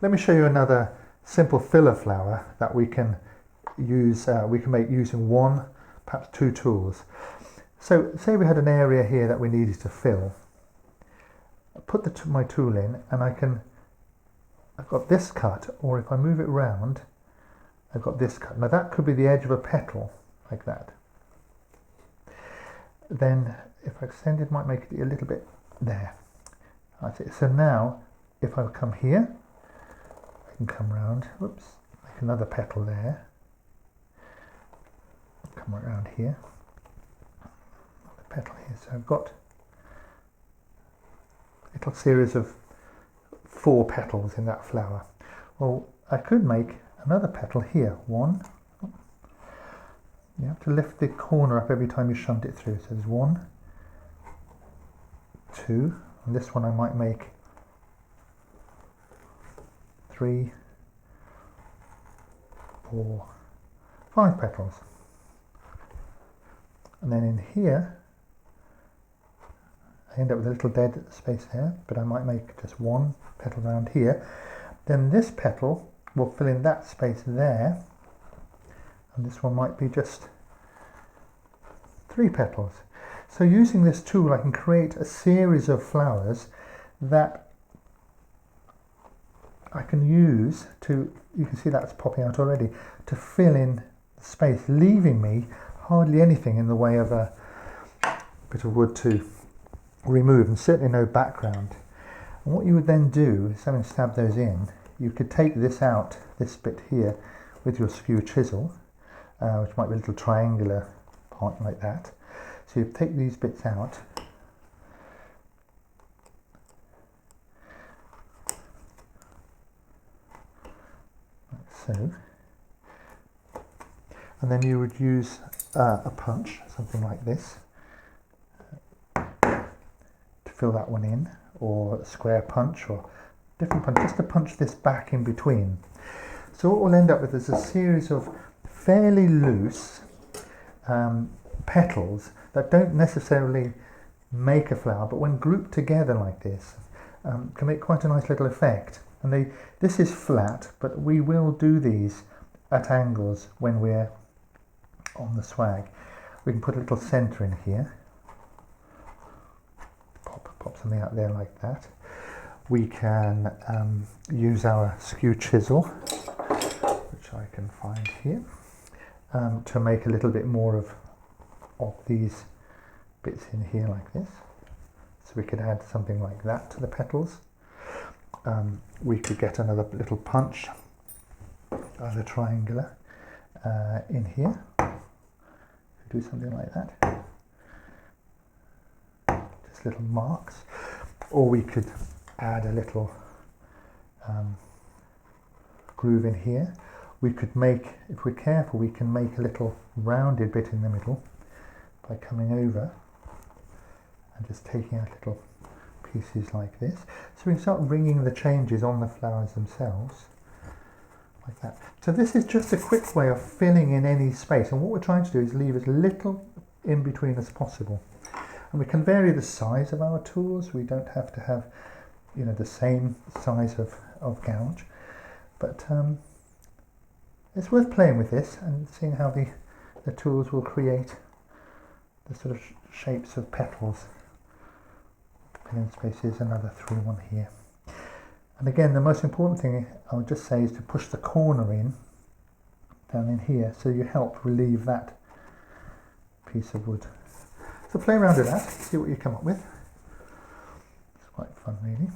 Let me show you another simple filler flower that we can use. We can make using one, perhaps two tools. So say we had an area here that we needed to fill. I put my tool in and I've got this cut, or if I move it round, I've got this cut. Now that could be the edge of a petal, like that. Then if I extend it, might make it a little bit there. That's it. So now if I come here, I can come round, whoops, make another petal there. Come around here, another petal here. So I've got a little series of 4 petals in that flower. Well, I could make another petal here. One. You have to lift the corner up every time you shunt it through. So there's 1, 2, and this one I might make 3, 4, 5 petals. And then in here, I end up with a little dead space there, but I might make just 1 petal around here. Then this petal will fill in that space there, and this one might be just 3 petals. So using this tool, I can create a series of flowers that I can use to, you can see that's popping out already, to fill in the space, leaving me hardly anything in the way of a bit of wood to remove, and certainly no background. And what you would then do is, having stabbed those in, you could take this out, this bit here, with your skew chisel, which might be a little triangular part like that. So you take these bits out, like so, and then you would use a punch, something like this, to fill that one in, or a square punch, or different punch, just to punch this back in between. So what we'll end up with is a series of fairly loose petals that don't necessarily make a flower, but when grouped together like this, can make quite a nice little effect. And this is flat, but we will do these at angles when we're on the swag. We can put a little centre in here, pop something out there like that. We can use our skew chisel, which I can find here, to make a little bit more of these bits in here like this. So we could add something like that to the petals. We could get another little punch, either triangular, in here. Do something like that, just little marks, or we could add a little groove in here. We could make, if we're careful, we can make a little rounded bit in the middle by coming over and just taking out little pieces like this. So we can start ringing the changes on the flowers themselves, like that. So this is just a quick way of filling in any space, and what we're trying to do is leave as little in between as possible. And we can vary the size of our tools. We don't have to have, you know, the same size of gouge, but it's worth playing with this and seeing how the tools will create the sort of shapes of petals. Filling spaces, another 3-1 here. And again, the most important thing I would just say is to push the corner in, down in here, so you help relieve that piece of wood. So play around with that, see what you come up with. It's quite fun really.